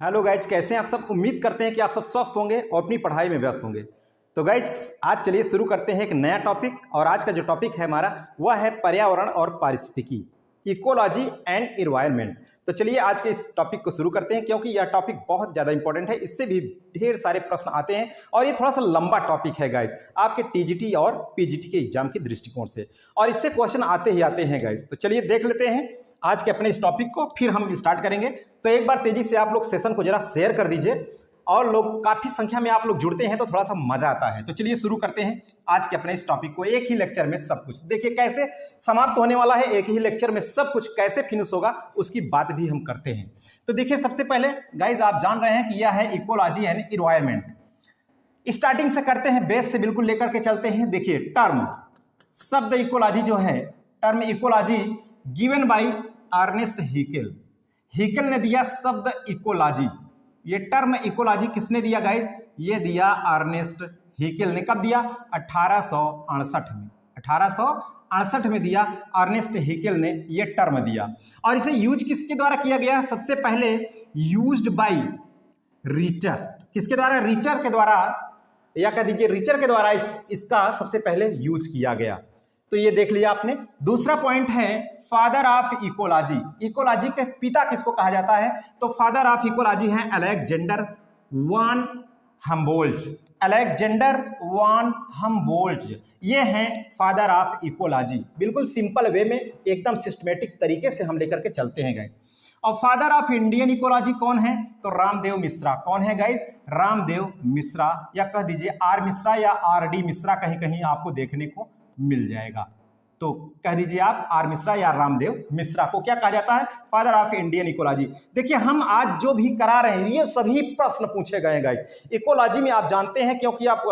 Hello guys, कैसे हैं आप सब। उम्मीद करते हैं कि आप सब स्वस्थ होंगे और अपनी पढ़ाई में व्यस्त होंगे। तो गाइज आज चलिए शुरू करते हैं एक नया टॉपिक। और आज का जो टॉपिक है हमारा वह है पर्यावरण और पारिस्थितिकी, इकोलॉजी एंड एनवायरनमेंट। तो चलिए आज के इस टॉपिक को शुरू करते हैं, क्योंकि यह टॉपिक बहुत ज़्यादा इंपॉर्टेंट है। इससे भी ढेर सारे प्रश्न आते हैं और ये थोड़ा सा लंबा टॉपिक है गाइज, आपके टीजीटी और पीजीटी के एग्जाम के दृष्टिकोण से, और इससे क्वेश्चन आते ही आते हैं गाइज। तो चलिए देख लेते हैं आज के अपने इस टॉपिक को, फिर हम स्टार्ट करेंगे। तो एक बार तेजी से आप लोग सेशन को जरा शेयर कर दीजिए, और लोग काफ़ी संख्या में आप लोग जुड़ते हैं तो थोड़ा सा मजा आता है। तो चलिए शुरू करते हैं आज के अपने इस टॉपिक को। एक ही लेक्चर में सब कुछ, देखिए कैसे समाप्त होने वाला है, एक ही लेक्चर में सब कुछ कैसे फिनिश होगा उसकी बात भी हम करते हैं। तो देखिए सबसे पहले गाइज आप जान रहे हैं कि यह है इकोलॉजी एंड एनवायरनमेंट। स्टार्टिंग से करते हैं, बेस से बिल्कुल लेकर के चलते हैं। देखिए टर्म शब्द इकोलॉजी जो है, term ecology given by Ernest Haeckel. Haeckel ने दिया शब्द इकोलॉजी। ये टर्म इकोलॉजी किसने दिया गाइज? ये दिया अर्नेस्ट हैकेल ने। कब दिया? 1868 में। 1868 में दिया अर्नेस्ट हैकेल ने ये टर्म दिया। और इसे यूज किसके द्वारा किया गया? सबसे पहले यूज्ड बाय रीटर। किसके द्वारा? रीटर के द्वारा, या कह दीजिए रिचर के द्वारा इसका सबसे पहले यूज किया गया। तो ये देख लिया आपने। दूसरा पॉइंट है फादर ऑफ इकोलॉजी। इकोलॉजी के पिता किसको कहा जाता है? तो फादर ऑफ इकोलॉजी है अलेक्जेंडर वान हम्बोल्ट्ज। अलेक्जेंडर वान हम्बोल्ट्ज ये हैं फादर ऑफ इकोलॉजी। बिल्कुल सिंपल वे में एकदम सिस्टमेटिक तरीके से हम लेकर के चलते हैं गाइस। और फादर ऑफ इंडियन इकोलॉजी कौन है? तो रामदेव मिश्रा। कौन है गाइस? रामदेव मिश्रा, या कह दीजिए आर मिश्रा या आर डी मिश्रा, कहीं कहीं आपको देखने को मिल जाएगा। तो कह दीजिए आप आर मिश्रा या रामदेव मिश्रा को क्या कहा जाता है? Father of Indian ecology. देखिए हम आज जो भी करा रहे हैं ये सभी प्रश्न पूछे गए गाइस। इकोलॉजी में आप जानते हैं, क्योंकि आप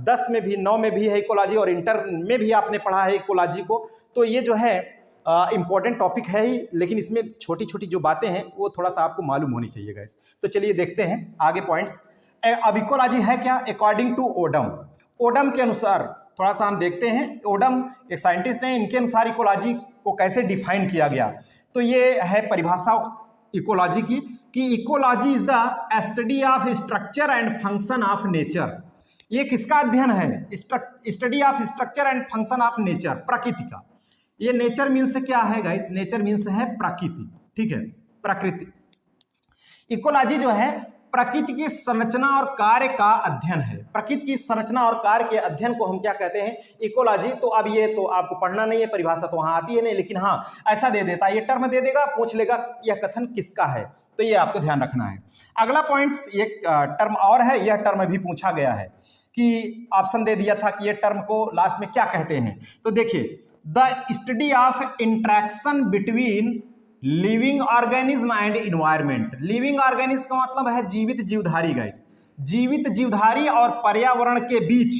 10 में भी 9 में भी है इकोलॉजी, और इंटर में भी आपने पढ़ा है इकोलॉजी को। तो ये जो है इंपॉर्टेंट टॉपिक है ही, लेकिन इसमें छोटी छोटी जो बातें हैं वो थोड़ा सा आपको मालूम होनी चाहिए गाइस। तो चलिए देखते हैं आगे पॉइंट्स। अब इकोलॉजी है क्या? According to Odum. ओडम के अनुसार थोड़ा सा हम देखते हैं। ओडम एक साइंटिस्ट हैं, इनके अनुसार इकोलॉजी को कैसे डिफाइन किया गया। तो ये है परिभाषा इकोलॉजी की, कि ecology is the study of structure and function of nature. ये किसका अध्ययन है? Study of structure and function of nature, प्रकृति का। ये नेचर मीन्स क्या है गाइस? नेचर मीन्स है प्रकृति, ठीक है, प्रकृति। इकोलॉजी जो है प्रकृति की संरचना और कार्य का अध्ययन है। प्रकृति की संरचना और कार्य के अध्ययन को हम क्या कहते हैं? इकोलॉजी। तो अब ये तो आपको पढ़ना नहीं है, परिभाषा तो वहां आती है नहीं, लेकिन हाँ ऐसा दे देता है, ये टर्म दे देगा, पूछ लेगा यह कथन किसका है, तो ये आपको ध्यान रखना है। अगला पॉइंट एक टर्म और है, यह टर्म भी पूछा गया है कि ऑप्शन दे दिया था कि ये टर्म को लास्ट में क्या कहते हैं। तो देखिए the study of interaction between living organism and environment. Living organism का मतलब है जीवित जीवधारी गाइस। जीवित जीवधारी और पर्यावरण के बीच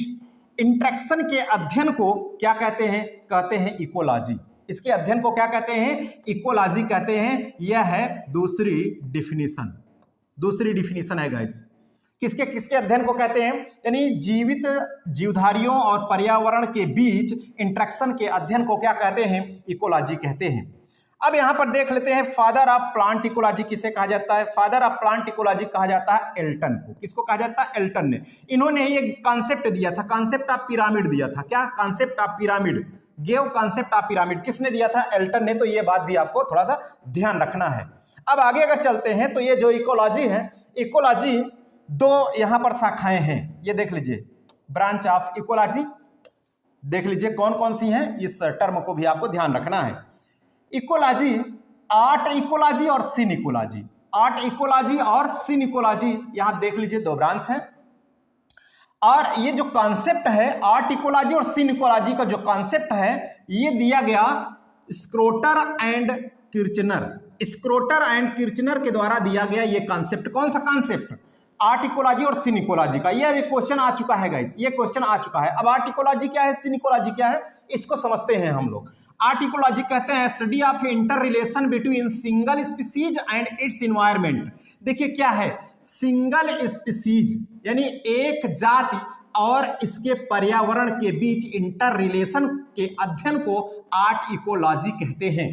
इंट्रैक्शन के अध्ययन को क्या कहते हैं? कहते हैं इकोलॉजी। इसके अध्ययन को क्या कहते हैं? इकोलॉजी कहते हैं। यह है दूसरी डिफिनीशन। दूसरी डिफिनीशन है गाइस। किसके किसके अध्ययन को कहते हैं? यानी जीवित जीवधारियों और पर्यावरण के बीच इंट्रैक्शन के अध्ययन को क्या कहते हैं? इकोलॉजी कहते हैं। अब यहां पर देख लेते हैं फादर ऑफ प्लांट इकोलॉजी किसे कहा जाता है? फादर ऑफ प्लांट इकोलॉजी कहा जाता है एल्टन को। किसको कहा जाता है? एल्टन ने। इन्होंने ये कॉन्सेप्ट दिया था, कॉन्सेप्ट ऑफ पिरामिड दिया था। क्या? Concept of pyramid, gave concept of pyramid किसने दिया था? एल्टन ने। तो ये बात भी आपको थोड़ा सा ध्यान रखना है। अब आगे अगर चलते हैं तो ये जो इकोलॉजी है, इकोलॉजी दो यहां पर शाखाएं हैं, ये देख लीजिए, ब्रांच ऑफ इकोलॉजी देख लीजिए कौन कौन सी हैं। इस टर्म को भी आपको ध्यान रखना है। इकोलॉजी, आर्ट इकोलॉजी और सीन इकोलॉजी। आर्ट इकोलॉजी और सीन इकोलॉजी यहां देख लीजिए दो ब्रांच है। और ये जो कॉन्सेप्ट है आर्ट इकोलॉजी और सीन इकोलॉजी का जो कॉन्सेप्ट है ये दिया गया स्क्रोटर एंड किर्चनर। स्क्रोटर एंड किर्चनर के द्वारा दिया गया ये कॉन्सेप्ट। कौन सा कॉन्सेप्ट? आर्ट इकोलॉजी और सीन इकोलॉजी का। यह भी क्वेश्चन आ चुका है गाइस, ये क्वेश्चन आ चुका है। अब आर्ट इकोलॉजी क्या है, सीन इकोलॉजी क्या है, इसको समझते हैं हम लोग। आर्ट इकोलॉजी कहते हैं study of inter relation between single species and it's environment. देखिए क्या है सिंगल स्पीसीज, यानी एक जाति और इसके पर्यावरण के बीच इंटर रिलेशन के अध्ययन को आर्ट इकोलॉजी कहते हैं।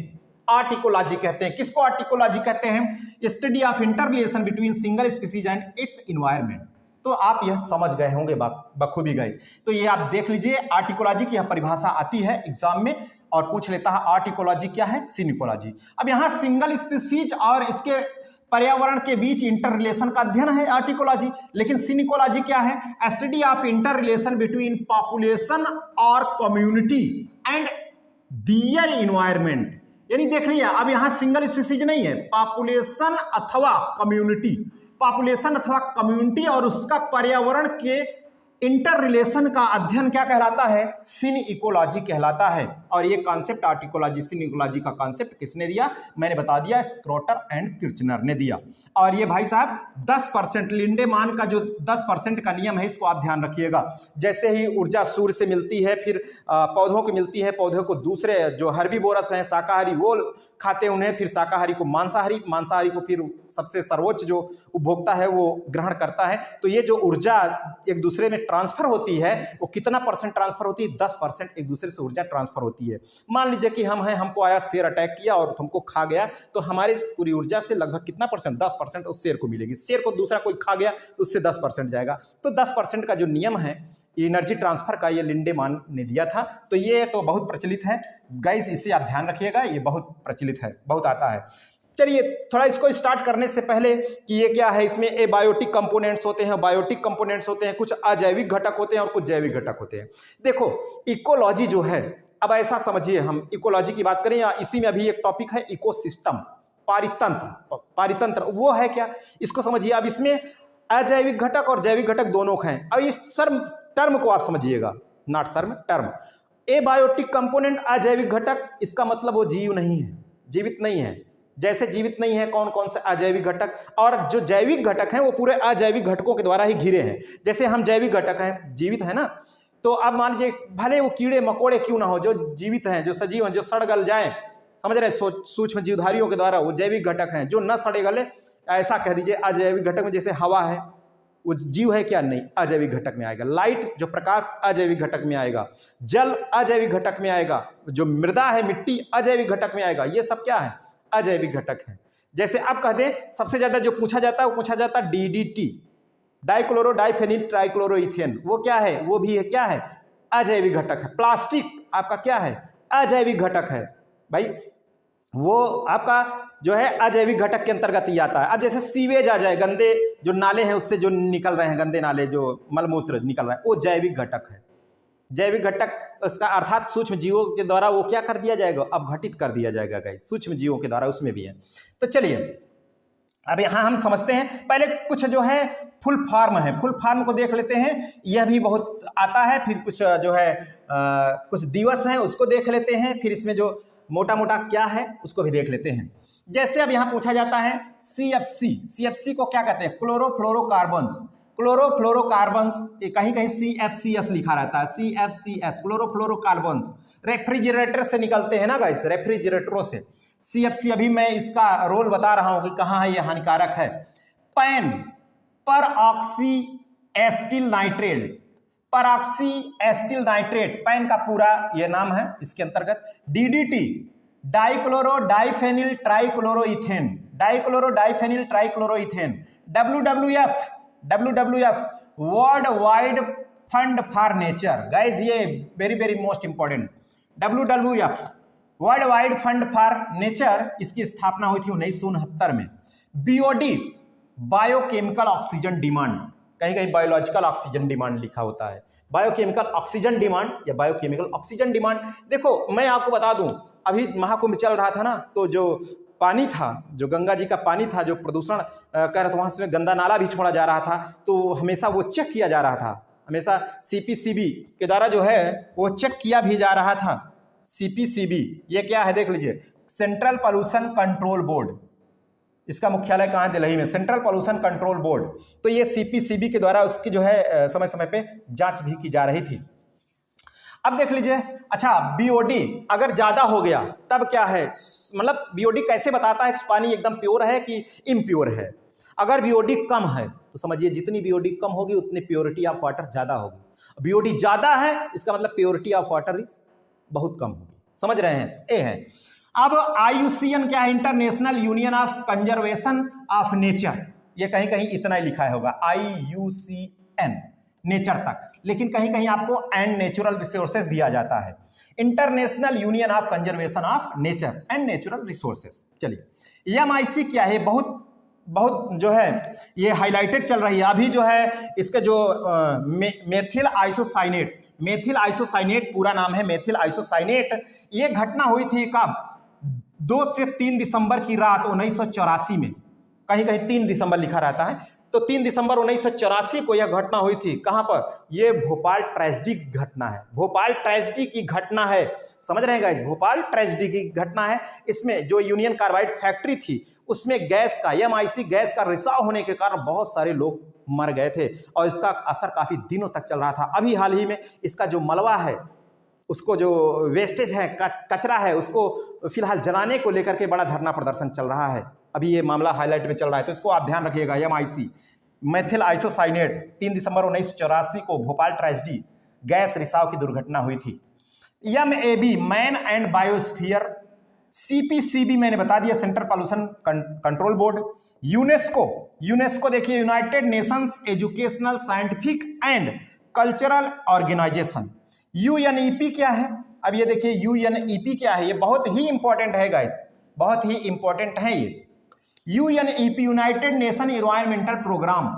आर्टिकोलॉजी कहते हैं। किसको आर्टिकोलॉजी कहते हैं? Study of inter relation between single species and it's environment. तो आप यह समझ गए होंगे बखूबी गाइस। तो ये आप देख लीजिए, आर्टिकोलॉजी की यह परिभाषा आती है एग्जाम में और पूछ लेता है आर्टिकोलॉजी क्या है, सिनिकोलॉजी। अब यहां सिंगल स्पीसीज और इसके पर्यावरण के बीच इंटर रिलेशन का अध्ययन है आर्टिकोलॉजी। लेकिन सिनिकोलॉजी क्या है? Study of inter relation between population और कम्युनिटी एंड दियर इन्वायरमेंट। यानी देख लिया, अब यहां सिंगल स्पीसीज नहीं है, पॉपुलेशन अथवा कम्युनिटी, पॉपुलेशन अथवा कम्युनिटी और उसका पर्यावरण के इंटर रिलेशन का अध्ययन क्या कहलाता है? सिनिकोलॉजी कहलाता है। और ये कॉन्सेप्ट आर्टिकोलॉजी सिनिकोलॉजी का कॉन्सेप्ट किसने दिया? मैंने बता दिया, स्क्रोटर एंड किर्चनर ने दिया। और ये भाई साहब 10% लिंडेमान का जो 10% का नियम है, इसको आप ध्यान रखिएगा। जैसे ही ऊर्जा सूर्य से मिलती है, फिर पौधों को मिलती है, पौधों को दूसरे जो हर्बीवोरस हैं शाकाहारी वो खाते हैं उन्हें, फिर शाकाहारी को मांसाहारी, मांसाहारी को फिर सबसे सर्वोच्च जो उपभोक्ता है वो ग्रहण करता है। तो ये जो ऊर्जा एक दूसरे में ट्रांसफर होती है वो कितना परसेंट ट्रांसफर होती है? 10% एक दूसरे से ऊर्जा ट्रांसफर होती है। मान लीजिए कि हम हैं, हमको आया शेर अटैक किया और हमको खा गया, तो हमारे पूरी ऊर्जा से लगभग कितना परसेंट? 10% उस शेर को मिलेगी। शेर को दूसरा कोई खा गया, उससे 10% जाएगा। तो 10% का जो नियम है एनर्जी ट्रांसफर का, ये लिंडेमान ने दिया था। तो ये तो बहुत प्रचलित है गाइस, इसे आप ध्यान रखिएगा, ये बहुत प्रचलित है, बहुत आता है। चलिए थोड़ा इसको स्टार्ट करने से पहले कि ये क्या है, इसमें एबायोटिक कंपोनेंट्स होते हैं, बायोटिक कंपोनेंट्स होते हैं, कुछ अजैविक घटक होते हैं और कुछ जैविक घटक होते हैं। देखो इकोलॉजी जो है, अब ऐसा समझिए, हम इकोलॉजी की बात करें या इसी में अभी एक टॉपिक है इकोसिस्टम, पारितंत्र। पारितंत्र वो है क्या, इसको समझिए। अब इसमें अजैविक घटक और जैविक घटक दोनों हैं। अब इस टर्म को आप समझिएगा, नॉट सर्म, टर्म। एबायोटिक कंपोनेंट अजैविक घटक, इसका मतलब वो जीव नहीं है, जीवित नहीं है। जैसे जीवित नहीं है कौन कौन से अजैविक घटक, और जो जैविक घटक हैं वो पूरे अजैविक घटकों के द्वारा ही घिरे हैं। जैसे हम जैविक घटक हैं, जीवित है ना, तो अब मान लीजिए भले वो कीड़े मकोड़े क्यों ना हो, जो जीवित हैं, जो सजीव हैं, जो सड़ गल जाए, समझ रहे हैं, सूक्ष्म जीवधारियों के द्वारा वो जैविक घटक हैं। जो न सड़े गले, ऐसा कह दीजिए अजैविक घटक में, जैसे हवा है वो जीव है क्या? नहीं, अजैविक घटक में आएगा। लाइट जो प्रकाश, अजैविक घटक में आएगा। जल अजैविक घटक में आएगा। जो मृदा है, मिट्टी, अजैविक घटक में आएगा। ये सब क्या है? अजैविक घटक है। जैसे आप कह दें, सबसे ज्यादा जो पूछा जाता है वो पूछा जाता है DDT, डाइक्लोरो डाइफेनिल ट्राइक्लोरोइथेन। वो क्या है? वो भी है क्या है? अजैविक घटक है। प्लास्टिक आपका क्या है? अजैविक घटक है भाई, वो आपका जो है अजैविक घटक के अंतर्गत ही आता है। अब जैसे सीवेज आ जाए, गंदे जो नाले हैं उससे जो निकल रहे हैं, गंदे नाले जो मलमूत्र निकल रहा है, वो जैविक घटक है। जैविक घटक उसका अर्थात सूक्ष्म जीवों के द्वारा वो क्या कर दिया जाएगा? अपघटित कर दिया जाएगा गाइस, सूक्ष्म जीवों के द्वारा, उसमें भी है। तो चलिए अब यहाँ हम समझते हैं, पहले कुछ जो है फुल फॉर्म है, फुल फॉर्म को देख लेते हैं, यह भी बहुत आता है। फिर कुछ जो है कुछ दिवस हैं उसको देख लेते हैं, फिर इसमें जो मोटा मोटा क्या है उसको भी देख लेते हैं। जैसे अब यहाँ पूछा जाता है CFC, CFC को क्या कहते हैं? क्लोरोफ्लोरोकार्बन्स। क्लोरोफ्लोरोकार्बन्स कहीं कहीं CFCS लिखा रहता है, CFCS क्लोरोफ्लोरोकार्बन्स। रेफ्रिजरेटर से निकलते हैं ना गाइस, रेफ्रिजरेटरों से। CFC अभी मैं इसका रोल बता रहा हूं कि कहां है ये हानिकारक है। पैन पर oxy acetyl nitrate, peroxy acetyl nitrate, PAN का पूरा ये नाम है इसके अंतर्गत। DDT dichloro diphenyl trichloroethane, dichloro diphenyl trichloroethane. WWF world wide fund for nature, guys ये very very most important. WWF world wide fund for nature, इसकी स्थापना हुई थी 1969 में। BOD बायोकेमिकल ऑक्सीजन डिमांड, कहीं कहीं बायोलॉजिकल ऑक्सीजन डिमांड लिखा होता है, बायोकेमिकल ऑक्सीजन डिमांड या बायोकेमिकल ऑक्सीजन डिमांड। देखो मैं आपको बता दूं, अभी महाकुंभ चल रहा था ना, तो जो पानी था, जो गंगा जी का पानी था, जो प्रदूषण कर रहा था, वहां से गंदा नाला भी छोड़ा जा रहा था, तो हमेशा वो चेक किया जा रहा था, हमेशा CPCB के द्वारा जो है वो चेक किया भी जा रहा था। CPCB ये क्या है देख लीजिए, सेंट्रल पॉल्यूशन कंट्रोल बोर्ड, इसका मुख्यालय कहाँ है? दिल्ली में, सेंट्रल पॉल्यूशन कंट्रोल बोर्ड। तो ये CPCB के द्वारा उसकी जो है समय समय पे जांच भी की जा रही थी। अब देख लीजिए, अच्छा BOD अगर ज्यादा हो गया तब क्या है, मतलब BOD कैसे बताता है कि पानी एकदम प्योर है कि इम्प्योर है। अगर BOD कम है तो समझिए जितनी BOD कम होगी उतनी प्योरिटी ऑफ वाटर ज्यादा होगी। BOD ज्यादा है इसका मतलब प्योरिटी ऑफ वाटर इज बहुत कम होगी, समझ रहे हैं? ए है। अब IUCN क्या है? International union of conservation of nature. ये कहीं कहीं इतना ही लिखा होगा IUCN नेचर तक, लेकिन कहीं कहीं आपको एंड नेचुरल रिसोर्सेज भी आ जाता है। International union of conservation of nature and natural resources. चलिए MIC क्या है? बहुत बहुत जो है ये हाईलाइटेड चल रही है अभी जो है। इसके जो मेथिल आइसोसाइनेट पूरा नाम है मेथिल आइसोसाइनेट। ये घटना हुई थी कब? 2 से 3 दिसंबर की रात 1984 में। कहीं कहीं 3 दिसंबर लिखा रहता है, तो 3 दिसंबर 1984 को यह घटना हुई थी। कहां पर? यह भोपाल ट्रेजेडी की घटना है। भोपाल ट्रेजेडी की घटना है, समझ रहे हैं गाइस? भोपाल ट्रेजेडी की घटना है। इसमें जो यूनियन कार्बाइड फैक्ट्री थी उसमें गैस का MIC गैस का रिसाव होने के कारण बहुत सारे लोग मर गए थे और इसका असर काफी दिनों तक चल रहा था। अभी हाल ही में इसका जो मलबा है, उसको जो वेस्टेज है, कचरा है, उसको फिलहाल जलाने को लेकर के बड़ा धरना प्रदर्शन चल रहा है। अभी ये मामला हाईलाइट में चल रहा है, तो इसको आप ध्यान रखिएगा। MIC मेथिल आइसोसाइनेट 3 दिसंबर 1984 को भोपाल ट्रेजेडी गैस रिसाव की दुर्घटना हुई थी। MAB man and biosphere. CPCB मैंने बता दिया, central pollution control board. UNESCO देखिए, United Nations educational scientific and cultural organization. UNEP क्या है? अब ये देखिए UNEP क्या है? ये बहुत ही इंपॉर्टेंट है गाइस, बहुत ही इंपॉर्टेंट है ये। UNEP United Nation environmental programme.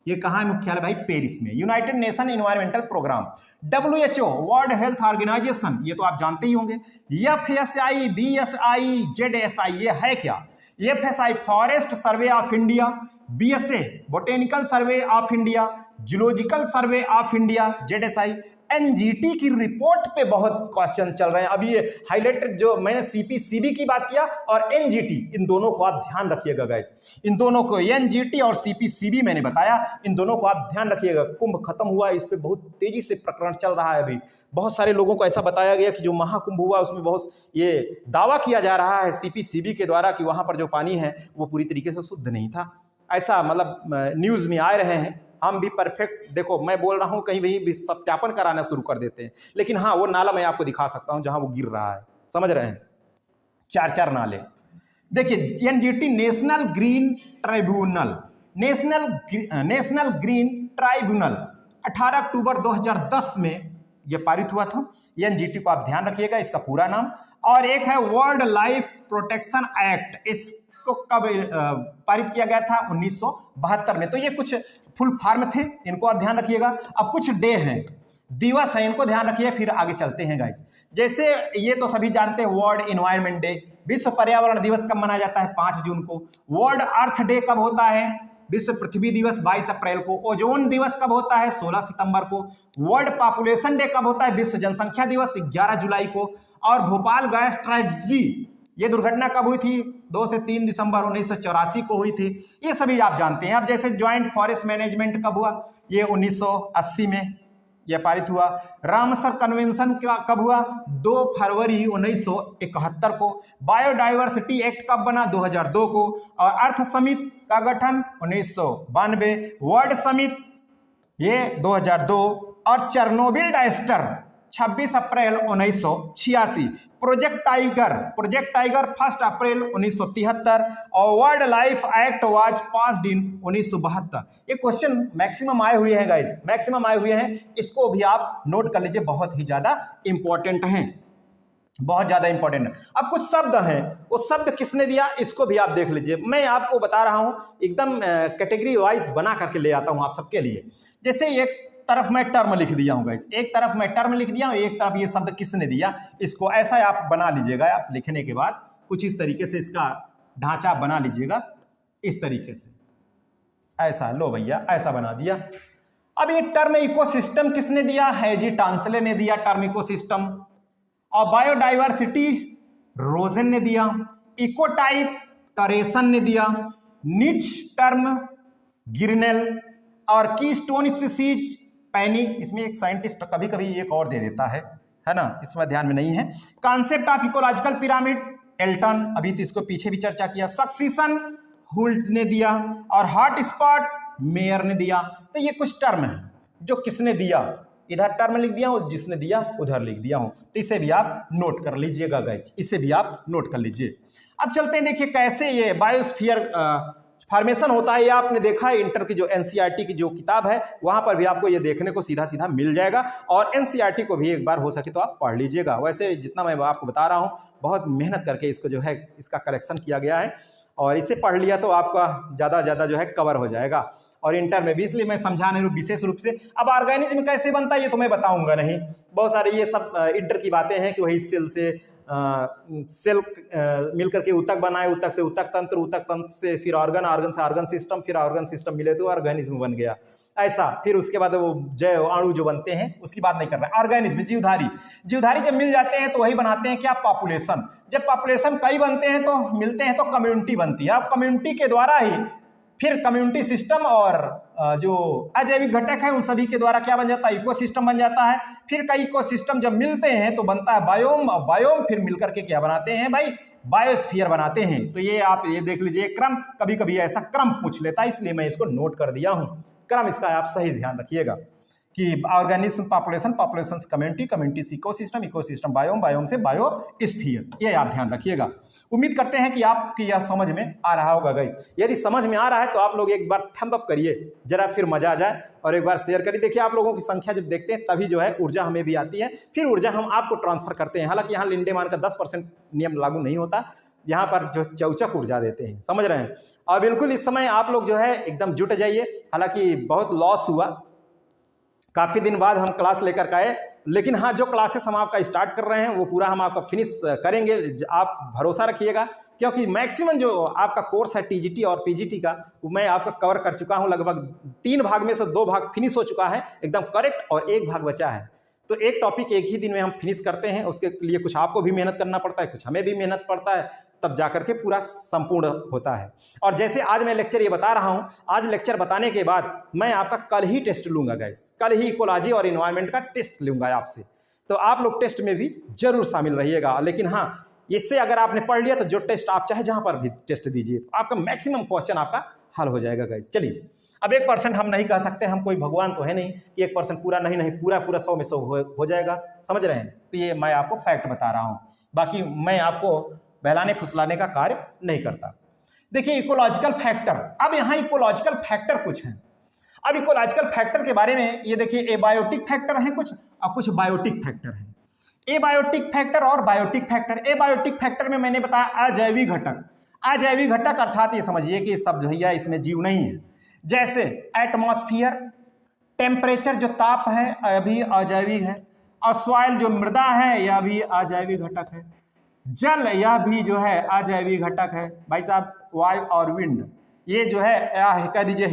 ये कहाँ है मुख्यालय भाई? पेरिस में, United Nation environmental programme. WHO World Health Organisation, ये तो आप जानते ही होंगे। FSI BSI ZSI, ये है क्या? FSI forest survey of India, BSA botanical survey of India, zoological survey of India, ZSI। NGT की रिपोर्ट पे बहुत क्वेश्चन चल रहे हैं। अभी ये हाईलाइटेड जो मैंने CPCB की बात किया और NGT, इन दोनों को आप ध्यान रखिएगा गाइस। इन दोनों को NGT और CPCB मैंने बताया, इन दोनों को आप ध्यान रखिएगा। कुंभ खत्म हुआ, इस पे बहुत तेजी से प्रकरण चल रहा है। अभी बहुत सारे लोगों को ऐसा बताया गया कि जो महाकुंभ हुआ उसमें बहुत ये दावा किया जा रहा है CPCB के द्वारा कि वहां पर जो पानी है वो पूरी तरीके से शुद्ध नहीं था। ऐसा मतलब न्यूज में आ रहे हैं। हम भी परफेक्ट, देखो मैं बोल रहा हूं, कहीं भी सत्यापन कराना शुरू कर देते हैं, लेकिन हाँ वो नाला मैं आपको दिखा सकता हूं जहां वो गिर रहा है, समझ रहे हैं? 4 देखिए NGT national green tribunal, national green tribunal 18 अक्टूबर 2010 में यह पारित हुआ था। NGT को आप ध्यान रखिएगा, इसका पूरा नाम। और एक है वर्ल्ड लाइफ प्रोटेक्शन एक्ट, इसको कब पारित किया गया था? 1972 में। तो ये कुछ फुल फॉर्म थे, इनको आप ध्यान रखिएगा। अब कुछ डे हैं, दिवस हैं, इनको ध्यान रखिए, फिर आगे चलते हैं गाइस। जैसे ये तो सभी जानते हैं, वर्ल्ड एनवायरनमेंट डे, विश्व पर्यावरण दिवस कब मनाया जाता है? 5 जून को। वर्ल्ड अर्थ डे कब होता है? विश्व पृथ्वी दिवस 22 अप्रैल को। ओजोन दिवस कब होता है? 16 सितंबर को। वर्ल्ड पॉपुलेशन डे कब होता है? विश्व जनसंख्या दिवस 11 जुलाई को। और भोपाल गैस ट्रेजेडी, ये दुर्घटना कब हुई थी? 2 से 3 दिसंबर 1984 को हुई थी। ये सभी आप जानते हैं। अब जैसे ज्वाइंट फॉरेस्ट मैनेजमेंट कब हुआ? ये 1980 में यह पारित हुआ। रामसर कन्वेंशन कब हुआ? 2 फरवरी 1971 को। बायोडाइवर्सिटी एक्ट कब बना? 2002 को। और अर्थ समिति का गठन 1992। वर्ल्ड समिति ये 2002। और चेरनोबिल डिजास्टर 26 अप्रैल 1986। प्रोजेक्ट टाइगर 1 अप्रैल 1973। और world life act was passed in 1972। ये क्वेश्चन मैक्सिमम आए हुए हैं गाइस, मैक्सिमम आए हुए हैं, इसको भी आप नोट कर लीजिए, बहुत ही ज्यादा इंपॉर्टेंट हैं, बहुत ज्यादा इंपॉर्टेंट है। अब कुछ शब्द हैं, वो शब्द किसने दिया इसको भी आप देख लीजिए। मैं आपको बता रहा हूं, एकदम कैटेगरी वाइज बना करके ले आता हूं आप सबके लिए। जैसे एक तरफ मैं टर्म लिख दिया हूं गाइस, एक तरफ मैं टर्म लिख दिया हूं, एक तरफ ये शब्द किसने दिया, इसको ऐसा आप बना लीजिएगा। आप लिखने के बाद कुछ इस तरीके से इसका ढांचा बना लीजिएगा, इस तरीके से, ऐसा लो भैया, ऐसा बना दिया। अब ये टर्म इकोसिस्टम किसने दिया? हैजी टांसले ने दिया टर्म इकोसिस्टम। और बायोडाइवर्सिटी रोजन ने दिया। इकोटाइप टरेसन ने दिया। निच टर्म गिरनेल। और कीस्टोन स्पीसीज पैनी, इसमें एक साइंटिस्ट कभी कभी एक और दे देता है ना, इसमें ध्यान में नहीं है। Concept of ecological pyramid Elton, अभी तो इसको पीछे भी चर्चा किया। सक्सीशन हुल्ट ने दिया। और हॉट स्पॉट मेयर ने दिया। तो ये कुछ टर्म है जो किसने दिया, इधर टर्म लिख दिया हूँ, जिसने दिया उधर लिख दिया हूँ। तो इसे भी आप नोट कर लीजिएगा गाइज, इसे भी आप नोट कर लीजिए। अब चलते हैं, देखिए कैसे ये बायोस्फीयर फॉर्मेशन होता है। ये आपने देखा है इंटर की जो एनसीईआरटी की जो किताब है वहां पर भी आपको ये देखने को सीधा सीधा मिल जाएगा, और एनसीईआरटी को भी एक बार हो सके तो आप पढ़ लीजिएगा। वैसे जितना मैं आपको बता रहा हूँ बहुत मेहनत करके इसको जो है इसका करेक्शन किया गया है, और इसे पढ़ लिया तो आपका ज़्यादा जो है कवर हो जाएगा। और इंटर में भी इसलिए मैं समझा नहीं हूँ विशेष रूप से। अब ऑर्गेनिज्म कैसे बनता है ये तो मैं बताऊंगा नहीं, बहुत सारे ये सब इंटर की बातें हैं कि वही सेल से सेल मिलकर के ऊतक बनाए, ऊतक से ऊतक तंत्र से फिर ऑर्गन, ऑर्गन से ऑर्गन सिस्टम, फिर ऑर्गन सिस्टम मिले तो ऑर्गेनिज्म बन गया ऐसा। फिर उसके बाद वो जैव अणु जो बनते हैं उसकी बात नहीं कर रहे हैं। ऑर्गेनिज्म जीवधारी जब मिल जाते हैं तो वही बनाते हैं क्या, पॉपुलेशन। जब पॉपुलेशन कई बनते हैं तो मिलते हैं तो कम्युनिटी बनती है। अब कम्युनिटी के द्वारा ही फिर कम्युनिटी सिस्टम और जो अजैविक घटक है उन सभी के द्वारा क्या बन जाता है, इकोसिस्टम बन जाता है। फिर कई इकोसिस्टम जब मिलते हैं तो बनता है बायोम, और बायोम फिर मिलकर के क्या बनाते हैं भाई, बायोस्फीयर बनाते हैं। तो ये आप ये देख लीजिए क्रम, कभी कभी ऐसा क्रम पूछ लेता है इसलिए मैं इसको नोट कर दिया हूं। क्रम इसका आप सही ध्यान रखिएगा कि ऑर्गेनिज्म पॉपुलेशन, पॉपुलेशन से कम्युनिटी, कम्युनिटी से इकोसिस्टम, इकोसिस्टम बायोम, बायोम से बायोस्फीयर, ये आप ध्यान रखिएगा। उम्मीद करते हैं कि आपकी यह समझ में आ रहा होगा गाइस। यदि समझ में आ रहा है तो आप लोग एक बार थंब अप करिए, जरा फिर मजा आ जाए, और एक बार शेयर करिए। देखिए आप लोगों की संख्या जब देखते हैं तभी जो है ऊर्जा हमें भी आती है, फिर ऊर्जा हम आपको ट्रांसफर करते हैं। हालांकि यहाँ लिंडेमान का 10% नियम लागू नहीं होता, यहाँ पर जो चौचक ऊर्जा देते हैं, समझ रहे हैं। और बिल्कुल इस समय आप लोग जो है एकदम जुट जाइए। हालांकि बहुत लॉस हुआ, काफ़ी दिन बाद हम क्लास लेकर के आए, लेकिन हाँ जो क्लासेस हम आपका स्टार्ट कर रहे हैं वो पूरा हम आपका फिनिश करेंगे, आप भरोसा रखिएगा। क्योंकि मैक्सिमम जो आपका कोर्स है टीजीटी और पीजीटी का वो मैं आपका कवर कर चुका हूँ। लगभग 3 भाग में से 2 भाग फिनिश हो चुका है एकदम करेक्ट, और 1 भाग बचा है। तो एक टॉपिक एक ही दिन में हम फिनिश करते हैं, उसके लिए कुछ आपको भी मेहनत करना पड़ता है, कुछ हमें भी मेहनत पड़ता है, तब जाकर के पूरा संपूर्ण होता है। और जैसे आज मैं लेक्चर ये बता रहा हूं, आज लेक्चर बताने के बाद मैं आपका कल ही टेस्ट लूंगा गाइस, कल ही इकोलॉजी और एनवायरनमेंट का टेस्ट लूंगा आपसे। तो आप लोग टेस्ट में भी जरूर शामिल रहिएगा। लेकिन हाँ, इससे अगर आपने पढ़ लिया तो जो टेस्ट आप चाहे जहां पर भी टेस्ट दीजिए तो आपका मैक्सिमम क्वेश्चन आपका हल हो जाएगा गाइस। चलिए, अब 1% हम नहीं कह सकते, हम कोई भगवान तो है नहीं कि 1% पूरा नहीं पूरा 100 में 100 हो जाएगा, समझ रहे हैं। तो ये मैं आपको फैक्ट बता रहा हूँ, बाकी मैं आपको बहलाने फुसलाने का कार्य नहीं करता। देखिए इकोलॉजिकल फैक्टर, अब यहाँ इकोलॉजिकल फैक्टर कुछ हैं। अब इकोलॉजिकल फैक्टर के बारे में ये देखिए, एबायोटिक फैक्टर हैं कुछ और कुछ बायोटिक फैक्टर हैं। एबायोटिक फैक्टर और बायोटिक फैक्टर। एबायोटिक फैक्टर में मैंने बताया अजैविक घटक। अजैविक घटक अर्थात ये समझिए कि सब भैया इसमें जीव नहीं है। जैसे एटमॉस्फेयर, टेम्परेचर जो ताप है अभी अजैविक है, और सॉइल जो मृदा है यह भी अजैविक घटक है। जल यह भी जो है अजैविक घटक है भाई साहब। वायु और विंड ये जो है कह दीजिए